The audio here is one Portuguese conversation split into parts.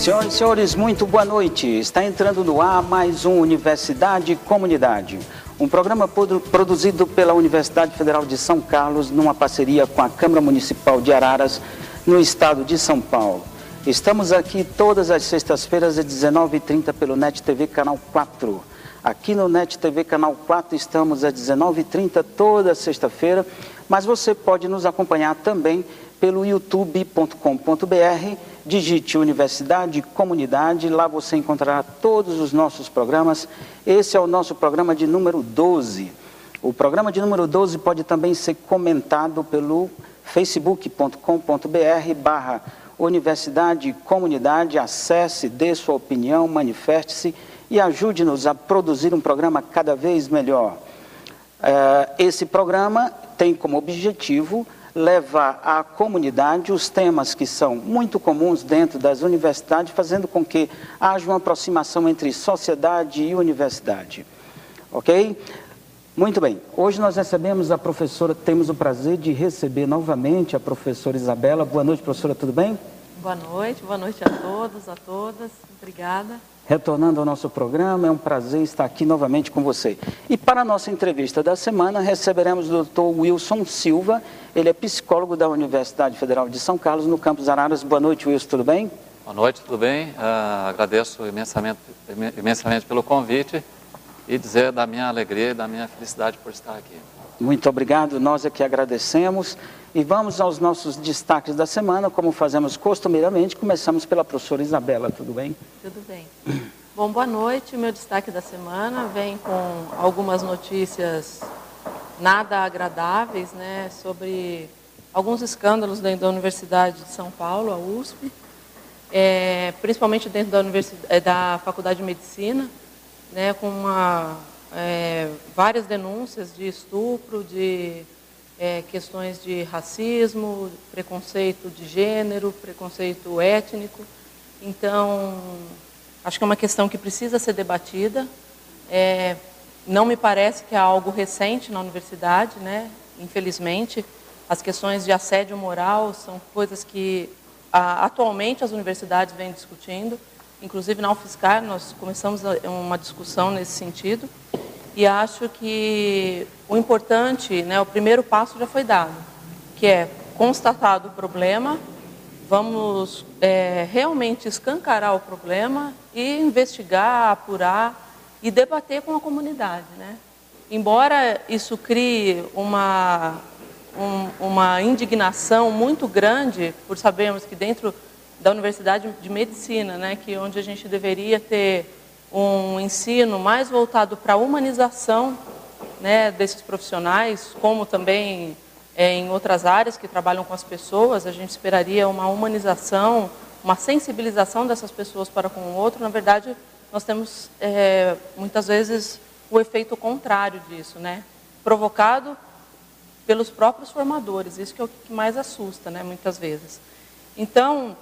Senhoras e senhores, muito boa noite. Está entrando no ar mais um Universidade e Comunidade, um programa produzido pela Universidade Federal de São Carlos, numa parceria com a Câmara Municipal de Araras, no estado de São Paulo. Estamos aqui todas as sextas-feiras às 19h30 pelo NET TV Canal 4. Aqui no NET TV Canal 4 estamos às 19h30 toda sexta-feira, mas você pode nos acompanhar também pelo youtube.com.br, digite Universidade e Comunidade, lá você encontrará todos os nossos programas. Esse é o nosso programa de número 12. O programa de número 12 pode também ser comentado pelo facebook.com.br/Universidade e Comunidade. Acesse, dê sua opinião, manifeste-se e ajude-nos a produzir um programa cada vez melhor. Esse programa tem como objetivo levar à comunidade os temas que são muito comuns dentro das universidades, fazendo com que haja uma aproximação entre sociedade e universidade. Ok? Muito bem. Hoje nós recebemos a professora, temos o prazer de receber novamente a professora Isabela. Boa noite, professora, tudo bem? Boa noite a todos, a todas. Obrigada. Retornando ao nosso programa, é um prazer estar aqui novamente com você. E para a nossa entrevista da semana, receberemos o Dr. Wilson Silva. Ele é psicólogo da Universidade Federal de São Carlos, no campus Araras. Boa noite, Wilson, tudo bem? Boa noite, tudo bem? Agradeço imensamente pelo convite e dizer da minha alegria e da minha felicidade por estar aqui. Muito obrigado, nós é que agradecemos. E vamos aos nossos destaques da semana, como fazemos costumeiramente. Começamos pela professora Isabela, tudo bem? Tudo bem. Bom, boa noite. O meu destaque da semana vem com algumas notícias nada agradáveis, né, sobre alguns escândalos dentro da Universidade de São Paulo, a USP, principalmente dentro da Faculdade de Medicina, né, com várias denúncias de estupro, de questões de racismo, preconceito de gênero, preconceito étnico. Então, acho que é uma questão que precisa ser debatida. Não me parece que é algo recente na universidade, né? Infelizmente, as questões de assédio moral são coisas que atualmente as universidades vêm discutindo. Inclusive na UFSCar nós começamos uma discussão nesse sentido. E acho que o importante, né, o primeiro passo já foi dado, que é constatado o problema, vamos realmente escancarar o problema e investigar, apurar e debater com a comunidade, né? Embora isso crie uma indignação muito grande, por sabermos que dentro da Universidade de Medicina, né, que é onde a gente deveria ter um ensino mais voltado para a humanização, né, desses profissionais, como também em outras áreas que trabalham com as pessoas, a gente esperaria uma humanização, uma sensibilização dessas pessoas para com o outro. Na verdade, nós temos muitas vezes o efeito contrário disso, né, provocado pelos próprios formadores. Isso que é o que mais assusta, né, muitas vezes. Então,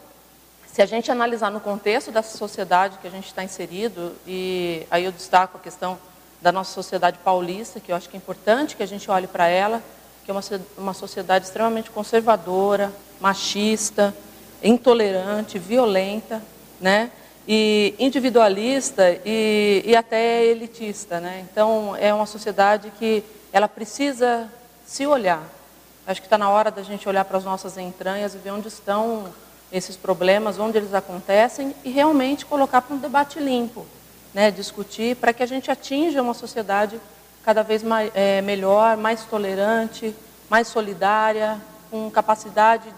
se a gente analisar no contexto dessa sociedade que a gente está inserido, e aí eu destaco a questão da nossa sociedade paulista, que eu acho que é importante que a gente olhe para ela, que é uma sociedade extremamente conservadora, machista, intolerante, violenta, né? E individualista e até elitista, né? Então, é uma sociedade que ela precisa se olhar. Acho que está na hora da gente olhar para as nossas entranhas e ver onde estão esses problemas, onde eles acontecem, e realmente colocar para um debate limpo, né? Discutir para que a gente atinja uma sociedade cada vez melhor, mais tolerante, mais solidária, com capacidade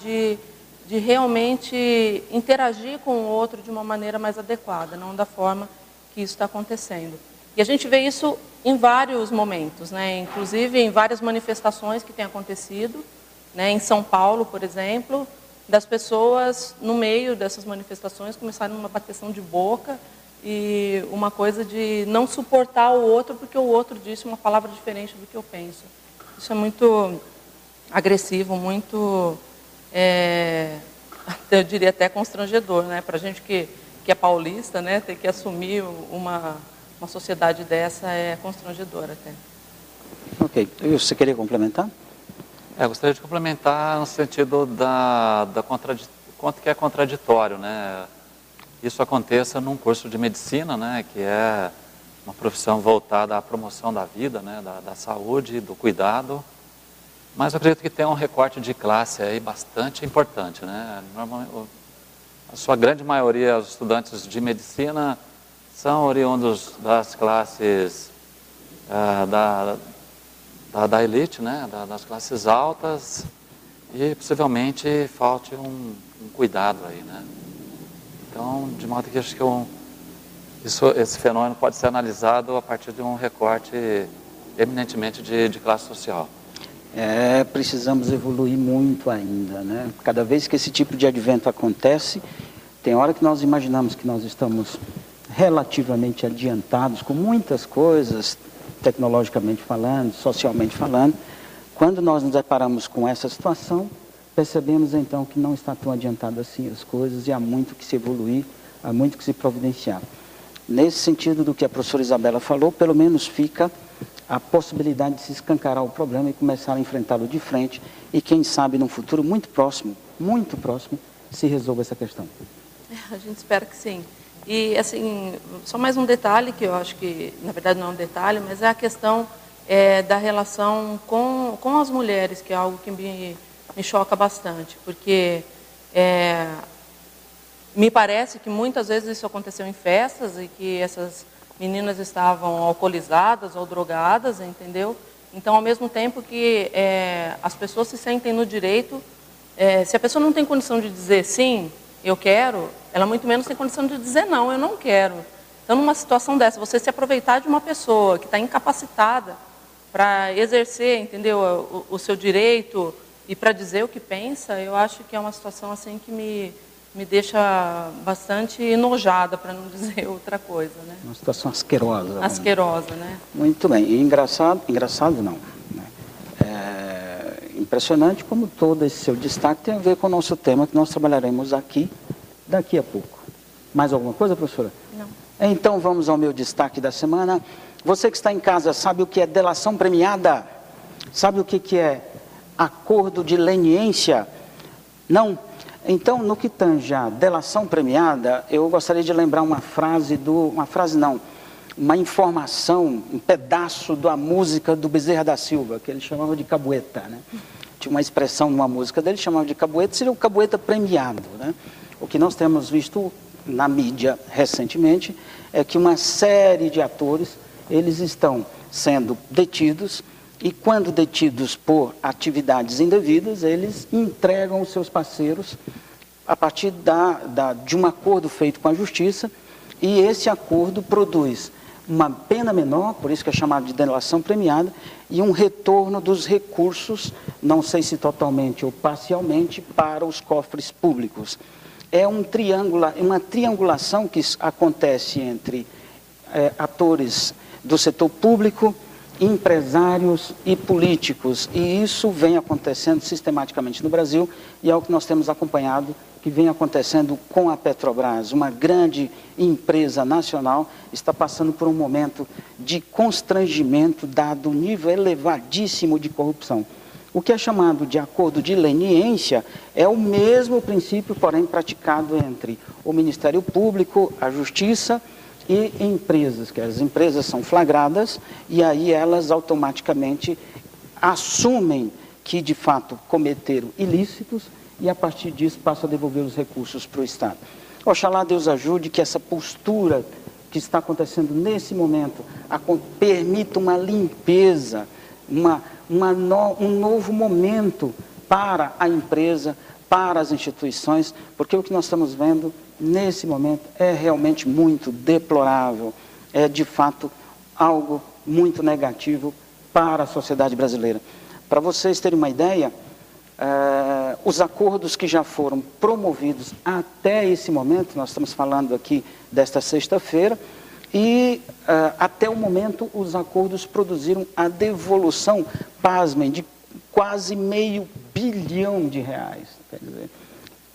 de realmente interagir com o outro de uma maneira mais adequada, não da forma que isso está acontecendo. E a gente vê isso em vários momentos, né? Inclusive em várias manifestações que têm acontecido, né? Em São Paulo, por exemplo, das pessoas, no meio dessas manifestações, começaram uma bateção de boca e uma coisa de não suportar o outro porque o outro disse uma palavra diferente do que eu penso. Isso é muito agressivo, muito, eu diria até constrangedor, né? Para a gente que é paulista, né? Ter que assumir uma sociedade dessa é constrangedora até. Ok. Você queria complementar? Eu gostaria de complementar no sentido quanto que é contraditório, né? isso aconteça num curso de medicina, né, que é uma profissão voltada à promoção da vida, né, da saúde, do cuidado. Mas eu acredito que tem um recorte de classe aí bastante importante, né? Normalmente, a sua grande maioria, os estudantes de medicina, são oriundos das classes da elite, né? Das classes altas, e possivelmente falte um cuidado aí, né? Então, de modo que acho que esse fenômeno pode ser analisado a partir de um recorte eminentemente de classe social. Precisamos evoluir muito ainda, né? Cada vez que esse tipo de advento acontece, tem hora que nós imaginamos que nós estamos relativamente adiantados com muitas coisas, tecnologicamente falando, socialmente falando. Quando nós nos deparamos com essa situação, percebemos então que não está tão adiantado assim as coisas e há muito que se evoluir, há muito que se providenciar. Nesse sentido do que a professora Isabela falou, pelo menos fica a possibilidade de se escancarar o problema e começar a enfrentá-lo de frente e quem sabe num futuro muito próximo, se resolva essa questão. A gente espera que sim. E assim, só mais um detalhe que eu acho que, na verdade não é um detalhe, mas é a questão da relação com as mulheres, que é algo que me choca bastante, porque me parece que muitas vezes isso aconteceu em festas e que essas meninas estavam alcoolizadas ou drogadas, entendeu? Então, ao mesmo tempo que as pessoas se sentem no direito, se a pessoa não tem condição de dizer sim, eu quero, ela muito menos tem condição de dizer não, eu não quero. Então, numa situação dessa, você se aproveitar de uma pessoa que está incapacitada para exercer, entendeu, o seu direito e para dizer o que pensa, eu acho que é uma situação assim que me deixa bastante enojada, para não dizer outra coisa, né? Uma situação asquerosa. Asquerosa, né? Muito bem. E engraçado não, né? Impressionante como todo esse seu destaque tem a ver com o nosso tema que nós trabalharemos aqui daqui a pouco. Mais alguma coisa, professora? Não. Então vamos ao meu destaque da semana. Você que está em casa sabe o que é delação premiada? Sabe o que é acordo de leniência? Não? Então, no que tange a delação premiada, eu gostaria de lembrar uma informação, um pedaço da música do Bezerra da Silva, que ele chamava de cabueta, né? Tinha uma expressão numa música dele, chamava de cabueta, seria o cabueta premiado, né? O que nós temos visto na mídia recentemente é que uma série de atores, eles estão sendo detidos e quando detidos por atividades indevidas, eles entregam os seus parceiros a partir de um acordo feito com a justiça e esse acordo produz uma pena menor, por isso que é chamado de delação premiada, e um retorno dos recursos, não sei se totalmente ou parcialmente, para os cofres públicos. É uma triangulação que acontece entre atores do setor público, empresários e políticos, e isso vem acontecendo sistematicamente no Brasil, e é o que nós temos acompanhado, que vem acontecendo com a Petrobras. Uma grande empresa nacional está passando por um momento de constrangimento, dado o nível elevadíssimo de corrupção. O que é chamado de acordo de leniência é o mesmo princípio, porém praticado entre o Ministério Público, a Justiça e empresas, que as empresas são flagradas e aí elas automaticamente assumem que de fato cometeram ilícitos e a partir disso passam a devolver os recursos para o Estado. Oxalá Deus ajude que essa postura que está acontecendo nesse momento permita uma limpeza, um novo momento para a empresa, para as instituições, porque o que nós estamos vendo nesse momento é realmente muito deplorável, é de fato algo muito negativo para a sociedade brasileira. Para vocês terem uma ideia, os acordos que já foram promovidos até esse momento, nós estamos falando aqui desta sexta-feira, e até o momento os acordos produziram a devolução, pasmem, de quase R$500 bilhão. Quer dizer,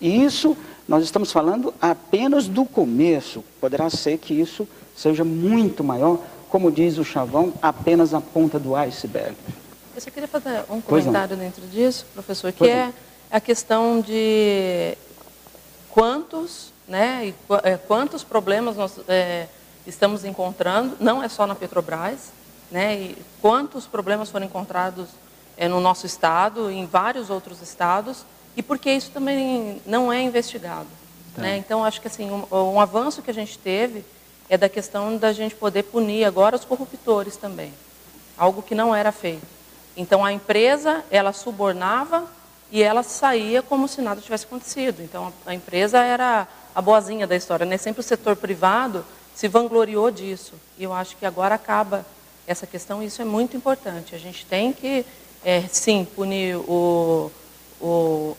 e isso nós estamos falando apenas do começo, poderá ser que isso seja muito maior, como diz o Chavão, apenas a ponta do iceberg. Eu só queria fazer um comentário dentro disso, professor, que é a questão de quantos, né, quantos problemas nós estamos encontrando, não é só na Petrobras, né, e quantos problemas foram encontrados no nosso estado, em vários outros estados, e por que isso também não é investigado. Né? Então, acho que assim, um avanço que a gente teve é da questão da gente poder punir agora os corruptores também, algo que não era feito. Então, a empresa, ela subornava e ela saía como se nada tivesse acontecido. Então, a empresa era a boazinha da história, né? Sempre o setor privado se vangloriou disso. E eu acho que agora acaba essa questão, e isso é muito importante. A gente tem que, sim, punir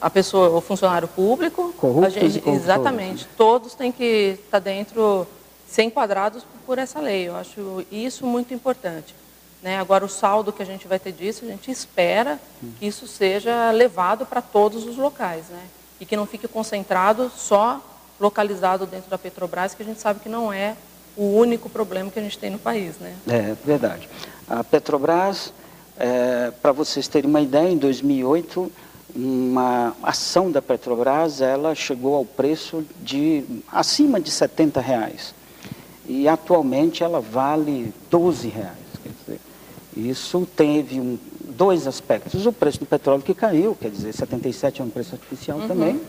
a pessoa, o funcionário público. Corruptos e corruptores. Exatamente. Todos têm que estar dentro, ser enquadrados por essa lei. Eu acho isso muito importante. Né? Agora, o saldo que a gente vai ter disso, a gente espera que isso seja levado para todos os locais, né? E que não fique concentrado, só localizado dentro da Petrobras, que a gente sabe que não é o único problema que a gente tem no país. Né? É verdade. A Petrobras, para vocês terem uma ideia, em 2008, uma ação da Petrobras, ela chegou ao preço de acima de R$70. E atualmente ela vale R$12. Quer dizer, isso teve dois aspectos. O preço do petróleo que caiu, quer dizer, 77 é um preço artificial também,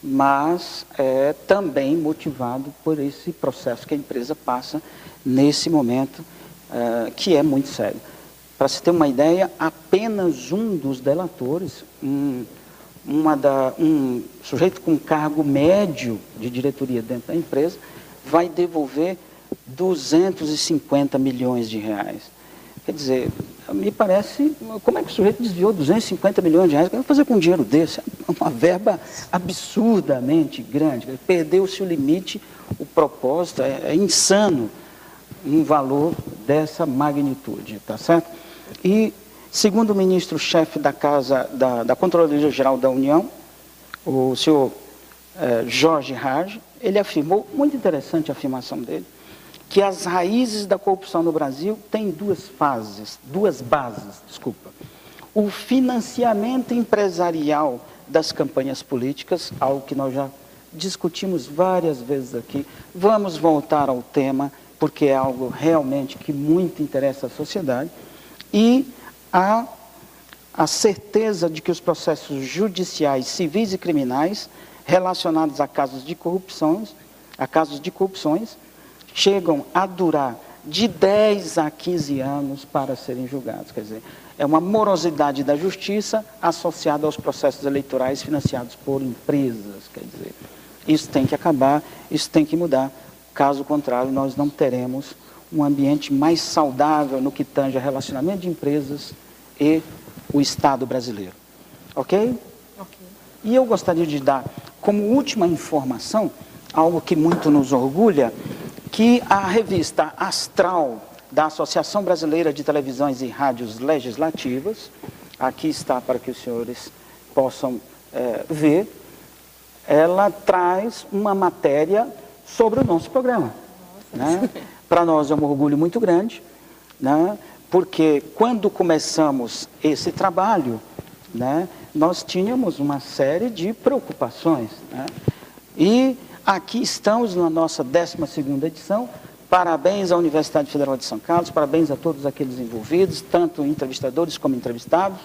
mas é também motivado por esse processo que a empresa passa nesse momento, que é muito sério. Para se ter uma ideia, apenas um dos delatores, um sujeito com cargo médio de diretoria dentro da empresa, vai devolver R$250 milhões. Quer dizer, me parece, como é que o sujeito desviou R$250 milhões? O que vai fazer com um dinheiro desse? É uma verba absurdamente grande. Perdeu-se o limite, o propósito, é insano um valor dessa magnitude, tá certo? E, segundo o ministro-chefe da Controladoria Geral da União, o senhor Jorge Hage, ele afirmou, muito interessante a afirmação dele, que as raízes da corrupção no Brasil têm duas bases. O financiamento empresarial das campanhas políticas, algo que nós já discutimos várias vezes aqui. Vamos voltar ao tema, porque é algo realmente que muito interessa a sociedade. E a certeza de que os processos judiciais, civis e criminais relacionados a casos de corrupções, chegam a durar de 10 a 15 anos para serem julgados. Quer dizer, é uma morosidade da justiça associada aos processos eleitorais financiados por empresas. Quer dizer, isso tem que acabar, isso tem que mudar. Caso contrário, nós não teremos um ambiente mais saudável no que tange a relacionamento de empresas e o Estado brasileiro. Ok? Ok. E eu gostaria de dar como última informação, algo que muito nos orgulha, que a revista Astral, da Associação Brasileira de Televisões e Rádios Legislativas, aqui está para que os senhores possam ver, ela traz uma matéria sobre o nosso programa. Né? Para nós é um orgulho muito grande, né? Porque quando começamos esse trabalho, né, nós tínhamos uma série de preocupações. Né? E aqui estamos na nossa 12ª edição. Parabéns à Universidade Federal de São Carlos, parabéns a todos aqueles envolvidos, tanto entrevistadores como entrevistados.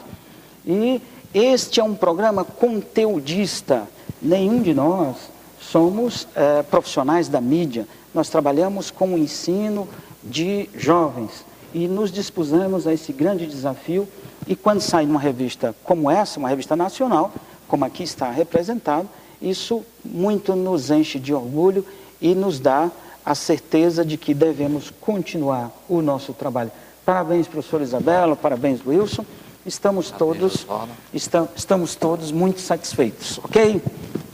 E este é um programa conteudista. Nenhum de nós somos profissionais da mídia. Nós trabalhamos com o ensino de jovens e nos dispusemos a esse grande desafio. E quando sai uma revista como essa, uma revista nacional, como aqui está representado, isso muito nos enche de orgulho e nos dá a certeza de que devemos continuar o nosso trabalho. Parabéns, professora Isabela, parabéns, Wilson. Estamos todos muito satisfeitos, ok?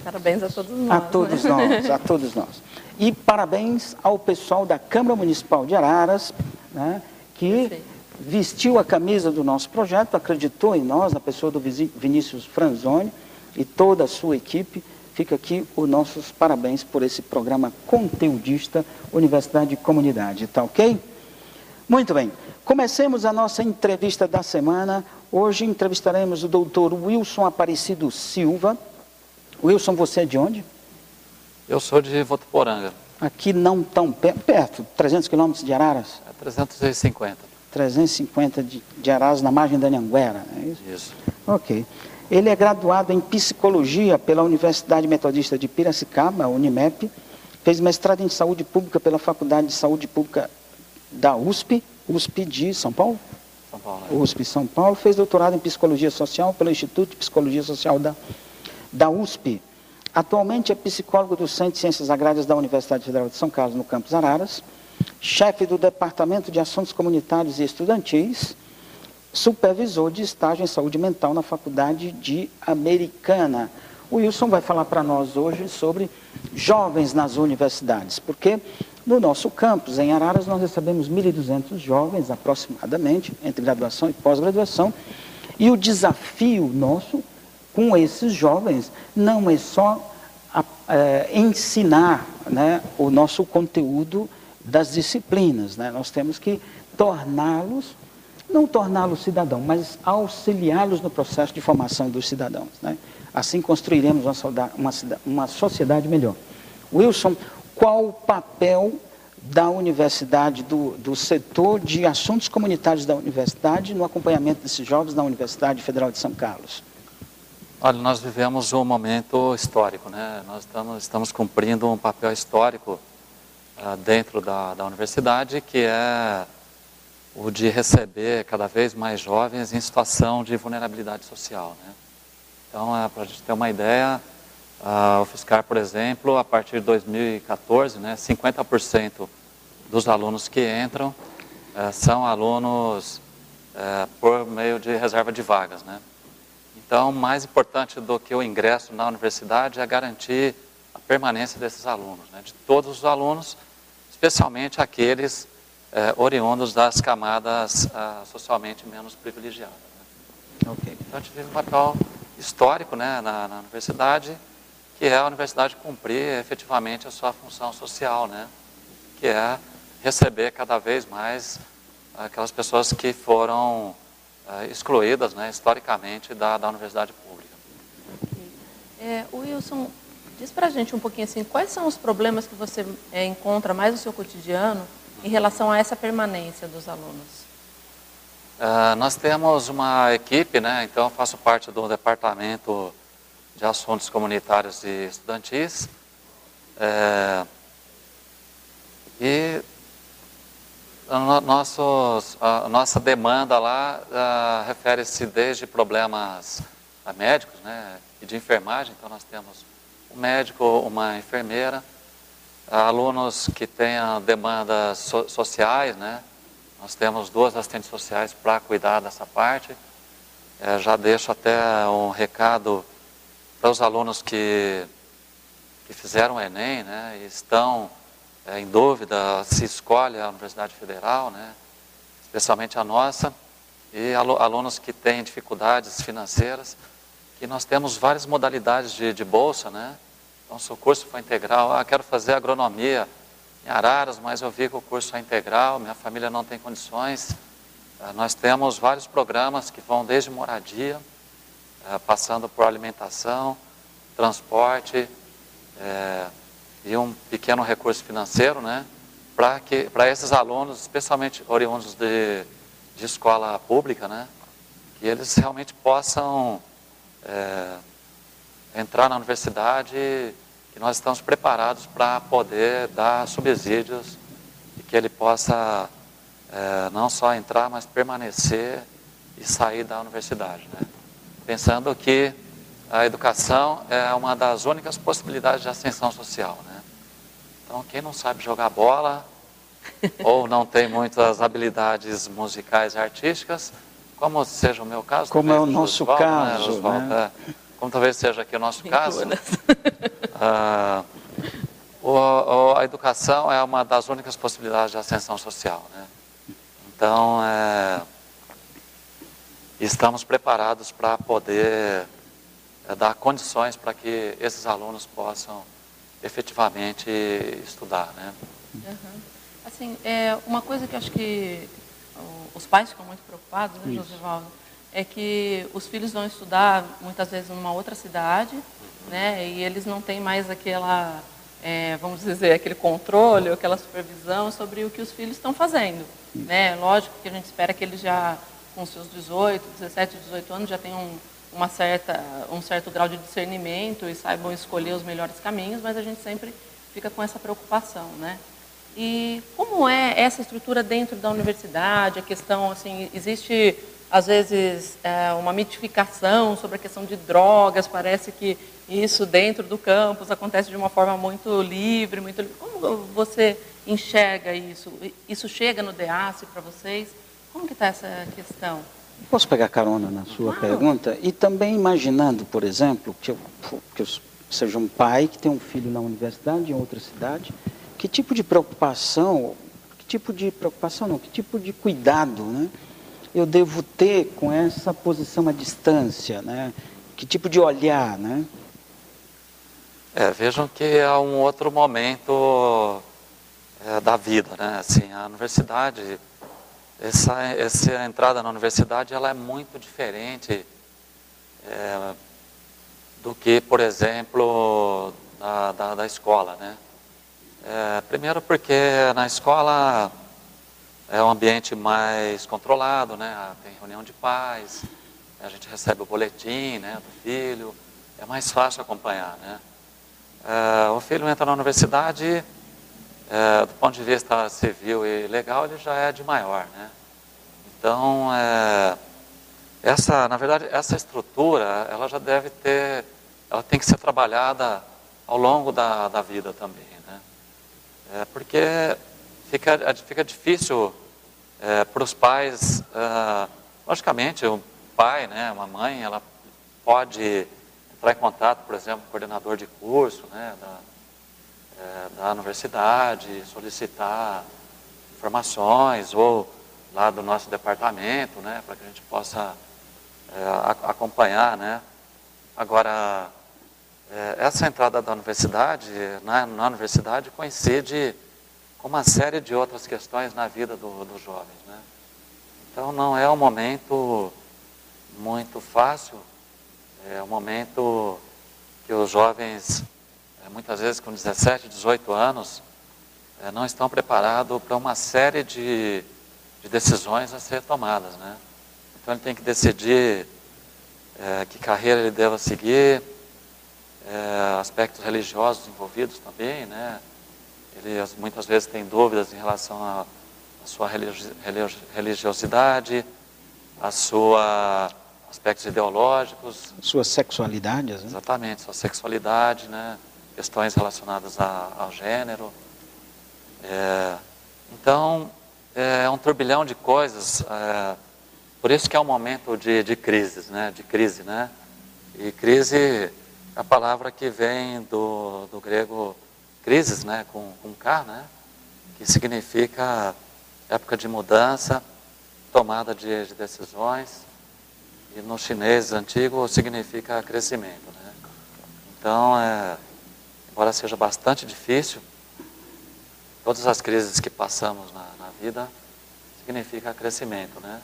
Parabéns a todos nós. A todos nós, a todos nós. E parabéns ao pessoal da Câmara Municipal de Araras, né, que vestiu a camisa do nosso projeto, acreditou em nós, na pessoa do Vinícius Franzoni e toda a sua equipe. Fica aqui os nossos parabéns por esse programa conteudista Universidade e Comunidade, tá ok? Muito bem, comecemos a nossa entrevista da semana. Hoje entrevistaremos o doutor Wilson Aparecido Silva. Wilson, você é de onde? Eu sou de Votuporanga. Aqui não tão perto, 300 quilômetros de Araras? É 350. 350 de Araras, na margem da Anhanguera, é isso? Isso. Ok. Ele é graduado em Psicologia pela Universidade Metodista de Piracicaba, Unimep, fez mestrado em Saúde Pública pela Faculdade de Saúde Pública da USP, USP de São Paulo? São Paulo. USP São Paulo, fez doutorado em Psicologia Social pelo Instituto de Psicologia Social da USP. Atualmente é psicólogo do Centro de Ciências Agrárias da Universidade Federal de São Carlos, no campus Araras, chefe do Departamento de Assuntos Comunitários e Estudantis, supervisor de estágio em saúde mental na Faculdade de Americana. O Wilson vai falar para nós hoje sobre jovens nas universidades, porque no nosso campus, em Araras, nós recebemos 1.200 jovens, aproximadamente, entre graduação e pós-graduação, e o desafio nosso com esses jovens não é só ensinar, né, o nosso conteúdo das disciplinas, né? Nós temos que torná-los, não torná-los cidadãos, mas auxiliá-los no processo de formação dos cidadãos, né? Assim construiremos uma sociedade melhor. Wilson, qual o papel da universidade, do setor de assuntos comunitários da universidade no acompanhamento desses jovens na Universidade Federal de São Carlos? Olha, nós vivemos um momento histórico, né? Nós estamos cumprindo um papel histórico dentro da universidade, que é o de receber cada vez mais jovens em situação de vulnerabilidade social, né? Então, para a gente ter uma ideia, o UFSCar, por exemplo, a partir de 2014, né, 50% dos alunos que entram são alunos por meio de reserva de vagas, né? Então, mais importante do que o ingresso na universidade é garantir a permanência desses alunos, né? De todos os alunos, especialmente aqueles oriundos das camadas socialmente menos privilegiadas, né? Okay. Então, a gente vive um papel histórico, né, na universidade, que é a universidade cumprir efetivamente a sua função social, né? Que é receber cada vez mais aquelas pessoas que foram excluídas, né, historicamente da universidade pública. Okay. Wilson, diz pra gente um pouquinho assim, quais são os problemas que você encontra mais no seu cotidiano em relação a essa permanência dos alunos? Nós temos uma equipe, né, então eu faço parte do Departamento de Assuntos Comunitários e Estudantis, e a nossa demanda lá refere-se desde problemas médicos, né, e de enfermagem. Então nós temos um médico, uma enfermeira, alunos que tenham demandas sociais, né? Nós temos 2 assistentes sociais para cuidar dessa parte. Já deixo até um recado para os alunos que fizeram o Enem, né, e estão em dúvida se escolhe a Universidade Federal, né, especialmente a nossa, e alunos que têm dificuldades financeiras, que nós temos várias modalidades de bolsa, né? Então, se o curso for integral, quero fazer agronomia em Araras, mas eu vi que o curso é integral, minha família não tem condições. Nós temos vários programas que vão desde moradia, passando por alimentação, transporte, e um pequeno recurso financeiro, né, para esses alunos, especialmente oriundos de escola pública, né, que eles realmente possam entrar na universidade, que nós estamos preparados para poder dar subsídios e que ele possa não só entrar, mas permanecer e sair da universidade, né, pensando que a educação é uma das únicas possibilidades de ascensão social, né? Então, quem não sabe jogar bola ou não tem muitas habilidades musicais e artísticas, como seja o meu caso, como é o nosso caso, né? Como talvez seja aqui o nosso caso, a educação é uma das únicas possibilidades de ascensão social, né? Então, estamos preparados para poder dar condições para que esses alunos possam efetivamente estudar, né? Uhum. Assim, uma coisa que eu acho que os pais ficam muito preocupados, né, Josivaldo, é que os filhos vão estudar muitas vezes numa outra cidade, né, e eles não têm mais vamos dizer, aquele controle, ou aquela supervisão sobre o que os filhos estão fazendo, né? Lógico que a gente espera que eles já, com seus 18, 17, 18 anos, já tenham um certo grau de discernimento e saibam escolher os melhores caminhos, mas a gente sempre fica com essa preocupação, né? E como é essa estrutura dentro da universidade? A questão, assim, existe às vezes uma mitificação sobre a questão de drogas, parece que isso dentro do campus acontece de uma forma muito livre, muito... Como você enxerga isso? Isso chega no DEASSE para vocês? Como que está essa questão? Posso pegar carona na sua pergunta? E também imaginando, por exemplo, que eu seja um pai que tem um filho na universidade, em outra cidade, que tipo de cuidado, né, eu devo ter com essa posição à distância, né? Que tipo de olhar, né? Vejam que há um outro momento da vida, né? Assim, a universidade, essa entrada na universidade, ela é muito diferente do que, por exemplo, da escola, né? Primeiro porque na escola é um ambiente mais controlado, né? Tem reunião de pais, a gente recebe o boletim, né, do filho, é mais fácil acompanhar, né? O filho entra na universidade, do ponto de vista civil e legal, ele já é de maior, né? Então, na verdade, essa estrutura, ela já ela tem que ser trabalhada ao longo da vida também, né? Porque fica difícil para os pais, logicamente, o pai, né, uma mãe, ela pode entrar em contato, por exemplo, com o coordenador de curso, né, da universidade, solicitar informações, ou lá do nosso departamento, né, para que a gente possa acompanhar, né. Agora, essa entrada da universidade, na universidade, coincide com uma série de outras questões na vida dos jovens, né. Então, não é um momento muito fácil, é um momento que os jovens, muitas vezes com 17, 18 anos, não estão preparados para uma série de decisões a ser tomadas, né. Então, ele tem que decidir que carreira ele deva seguir, aspectos religiosos envolvidos também, né. Ele muitas vezes tem dúvidas em relação à sua religiosidade, aspectos ideológicos. Suas sexualidades, né? Exatamente, sua sexualidade, né? Questões relacionadas ao gênero. Então, é um turbilhão de coisas. Por isso que é um momento de crise, né? E crise é a palavra que vem do grego crises, né? Com K, né? Que significa época de mudança, tomada de decisões, e no chinês antigo significa crescimento, né? Então, embora seja bastante difícil, todas as crises que passamos na vida significa crescimento, né?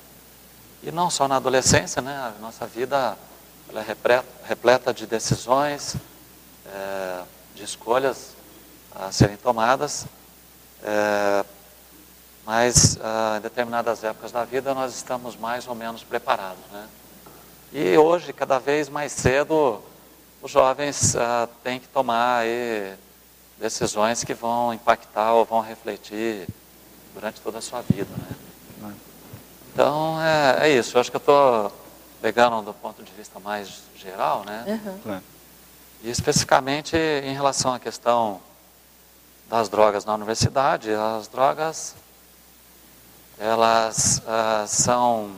E não só na adolescência, né? A nossa vida ela é repleta de decisões, de escolhas a serem tomadas, mas em determinadas épocas da vida nós estamos mais ou menos preparados, né? E hoje, cada vez mais cedo, os jovens têm que tomar decisões que vão impactar ou vão refletir durante toda a sua vida, né? Então, é isso. Eu acho que eu estou pegando do ponto de vista mais geral, né? Uhum. E especificamente em relação à questão das drogas na universidade, as drogas, elas são,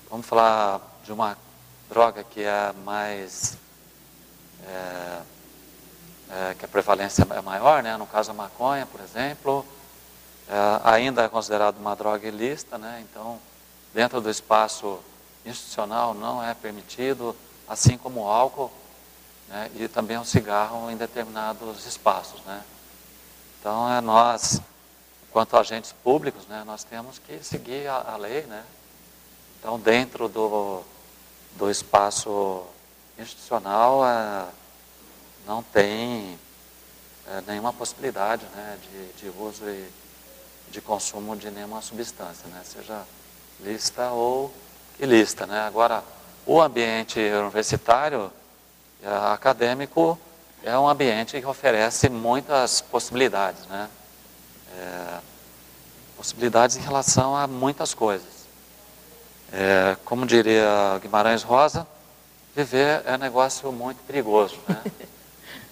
vamos falar de uma droga que é mais, que a prevalência é maior, né? No caso a maconha, por exemplo, ainda é considerada uma droga ilícita, né? Então, dentro do espaço institucional não é permitido, assim como o álcool, né? E também o cigarro em determinados espaços, né? Então, nós, enquanto agentes públicos, né, nós temos que seguir a lei, né? Então, dentro do espaço institucional, não tem nenhuma possibilidade, né, de uso e de consumo de nenhuma substância, né, seja lícita ou ilícita, né. Agora, o ambiente universitário, acadêmico, é um ambiente que oferece muitas possibilidades, né, possibilidades em relação a muitas coisas. Como diria Guimarães Rosa, viver é negócio muito perigoso, né.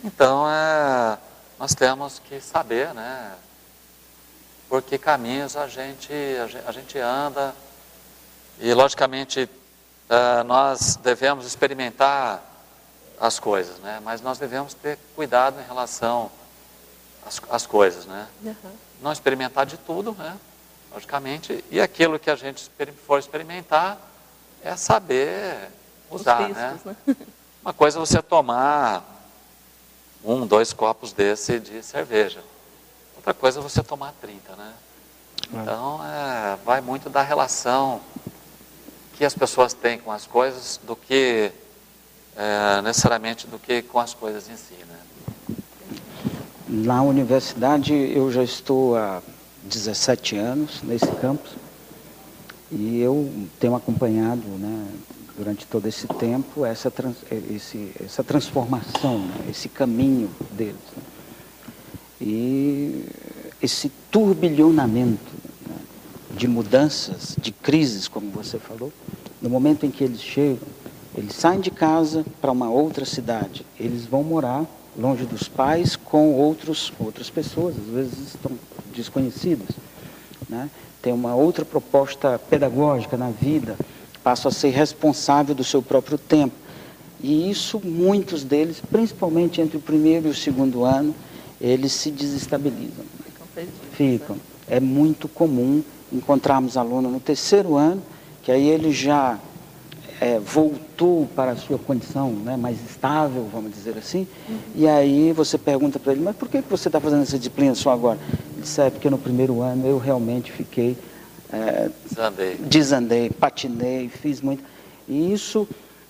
Então, nós temos que saber, né, por que caminhos a gente anda, e logicamente nós devemos experimentar as coisas, né, mas nós devemos ter cuidado em relação às coisas, né. Uhum. Não experimentar de tudo, né, logicamente, e aquilo que a gente for experimentar é saber usar, riscos, né. né? Uma coisa é você tomar 1, 2 copos desse de cerveja. Outra coisa é você tomar 30, né? Então, vai muito da relação que as pessoas têm com as coisas do que necessariamente do que com as coisas em si, né? Na universidade eu já estou há 17 anos nesse campus e eu tenho acompanhado, né, durante todo esse tempo essa transformação, né, esse caminho deles, né, e esse turbilhonamento, né, de mudanças, de crises, como você falou. No momento em que eles chegam, eles saem de casa para uma outra cidade, eles vão morar longe dos pais com outras pessoas, às vezes estão desconhecidas, né? Tem uma outra proposta pedagógica na vida, passam a ser responsável do seu próprio tempo. E isso, muitos deles, principalmente entre o primeiro e o segundo ano, eles se desestabilizam. Ficam perdidos. Ficam. É muito comum encontrarmos aluno no terceiro ano, que aí ele já voltou para a sua condição, né, mais estável, vamos dizer assim, e aí você pergunta para ele, mas por que você está fazendo essa disciplina só agora? Ele disse, porque no primeiro ano eu realmente fiquei, desandei, patinei, fiz muito. E isso,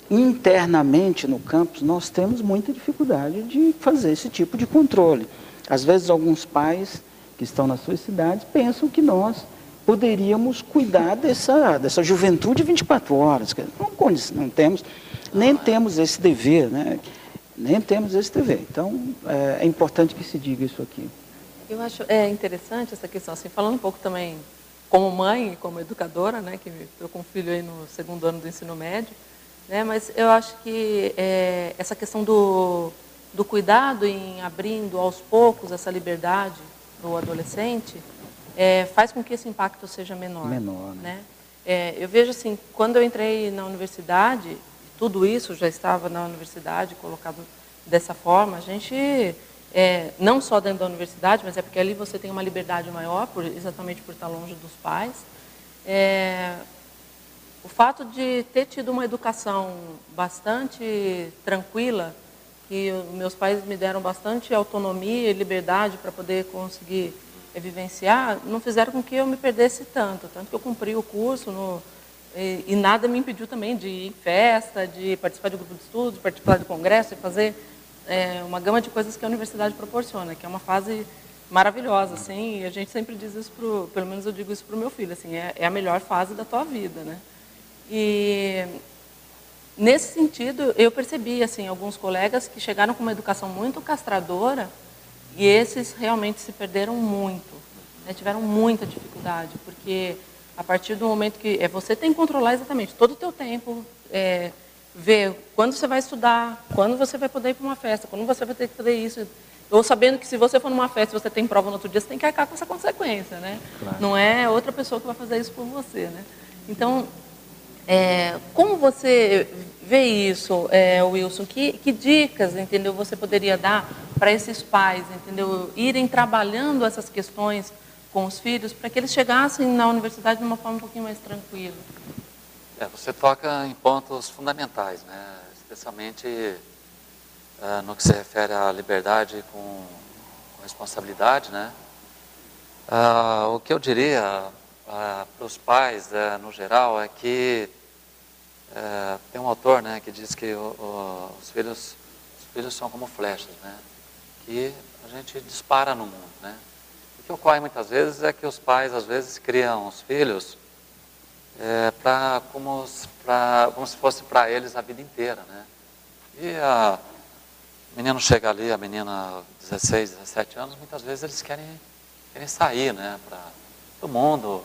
internamente no campus, nós temos muita dificuldade de fazer esse tipo de controle. Às vezes alguns pais que estão nas suas cidades pensam que nós poderíamos cuidar dessa juventude 24 horas. Não temos, nem temos esse dever, né? Nem temos esse dever. Então, é importante que se diga isso aqui. Eu acho interessante essa questão, assim, falando um pouco também como mãe e como educadora, né, que estou com um filho aí no segundo ano do ensino médio, né, mas eu acho que essa questão do cuidado em abrindo aos poucos essa liberdade para o adolescente, faz com que esse impacto seja menor. Né? Eu vejo assim, quando eu entrei na universidade, tudo isso já estava na universidade, colocado dessa forma, a gente, não só dentro da universidade, mas é porque ali você tem uma liberdade maior, exatamente por estar longe dos pais. O fato de ter tido uma educação bastante tranquila, que meus pais me deram bastante autonomia e liberdade para poder conseguir vivenciar, não fizeram com que eu me perdesse tanto que eu cumpri o curso e nada me impediu também de ir em festa, de participar de grupo de estudos, de participar de congresso, de fazer uma gama de coisas que a universidade proporciona, que é uma fase maravilhosa, assim, e a gente sempre diz isso, pelo menos eu digo isso para o meu filho, assim, é a melhor fase da tua vida, né? E nesse sentido, eu percebi, assim, alguns colegas que chegaram com uma educação muito castradora, e esses realmente se perderam muito, né? Tiveram muita dificuldade, porque a partir do momento que você tem que controlar exatamente todo o teu tempo, ver quando você vai estudar, quando você vai poder ir para uma festa, quando você vai ter que fazer isso, ou sabendo que se você for numa festa e você tem prova no outro dia, você tem que arcar com essa consequência, né? Claro. Não é outra pessoa que vai fazer isso por você, né? Então, como você vê isso, Wilson? Que dicas, entendeu, você poderia dar para esses pais, entendeu, irem trabalhando essas questões com os filhos para que eles chegassem na universidade de uma forma um pouquinho mais tranquila? Você toca em pontos fundamentais, né? Especialmente no que se refere à liberdade com responsabilidade, né? O que eu diria para os pais, no geral, é que tem um autor, né, que diz que os filhos são como flechas, né, que a gente dispara no mundo, né? O que ocorre muitas vezes é que os pais, às vezes, criam os filhos como se fosse para eles a vida inteira, né? E o menino chega ali, a menina 16, 17 anos, muitas vezes eles querem sair, né, para o mundo,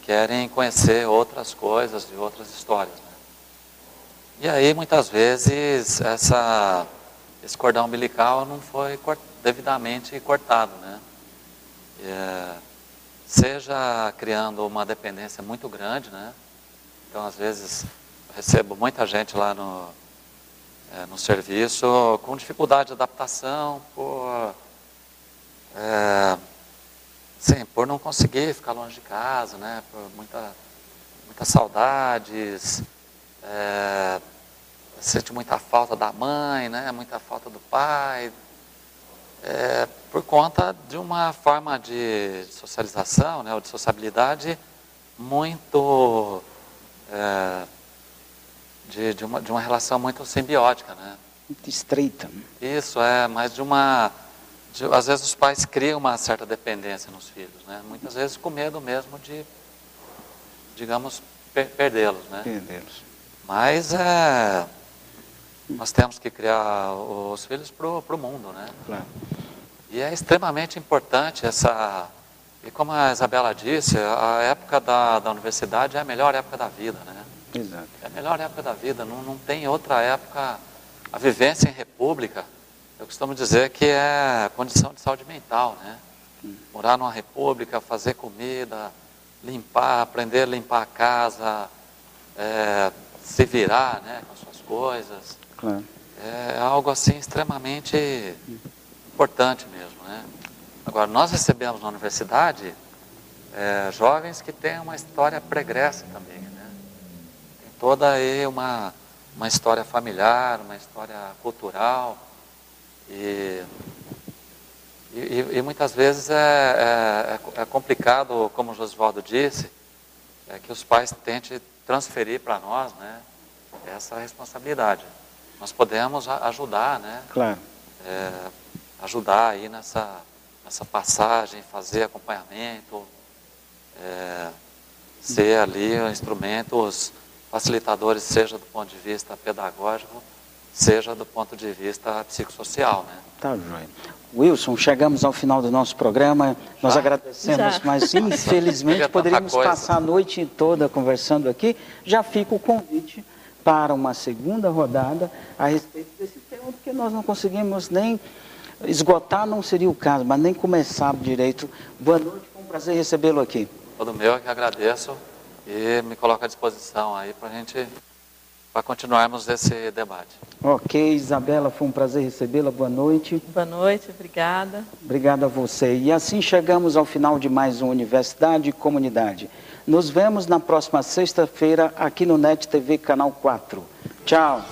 querem conhecer outras coisas e outras histórias, né? E aí, muitas vezes, esse cordão umbilical não foi devidamente cortado, né? Seja criando uma dependência muito grande, né? Então, às vezes, eu recebo muita gente lá no serviço com dificuldade de adaptação, por não conseguir ficar longe de casa, né? Por muitas saudades, sente muita falta da mãe, né? Muita falta do pai, por conta de uma forma de socialização, né? Ou de sociabilidade muito de uma relação muito simbiótica, né? Muito estreita. Isso, mas às vezes os pais criam uma certa dependência nos filhos, né? Muitas vezes com medo mesmo de, digamos, perdê-los, né? Perdê-los. Mas nós temos que criar os filhos para o mundo, né? Claro. E é extremamente importante e como a Isabela disse, a época da universidade é a melhor época da vida, né? Exato. É a melhor época da vida, não tem outra época. A vivência em república, eu costumo dizer que é condição de saúde mental, né? Morar numa república, fazer comida, limpar, aprender a limpar a casa, se virar, né, com suas coisas. Claro. É algo assim extremamente importante mesmo, né? Agora, nós recebemos na universidade jovens que têm uma história pregressa também, né? Tem toda aí uma história familiar, uma história cultural, e muitas vezes é complicado, como o Josivaldo disse, que os pais tentem transferir para nós, né, essa responsabilidade. Nós podemos ajudar, né? Claro. Ajudar aí nessa passagem, fazer acompanhamento, ser ali instrumentos facilitadores, seja do ponto de vista pedagógico, seja do ponto de vista psicossocial, né? Tá, joia. Wilson, chegamos ao final do nosso programa. Nós agradecemos, mas infelizmente poderíamos passar a noite toda conversando aqui. Já fica o convite para uma segunda rodada a respeito desse tema, porque nós não conseguimos nem esgotar, não seria o caso, mas nem começar direito. Boa noite, foi um prazer recebê-lo aqui. Todo meu, que agradeço e me coloco à disposição aí para continuarmos esse debate. Ok, Isabela, foi um prazer recebê-la. Boa noite. Boa noite, obrigada. Obrigado a você. E assim chegamos ao final de mais um Universidade e Comunidade. Nos vemos na próxima sexta-feira aqui no NET TV Canal 4. Tchau.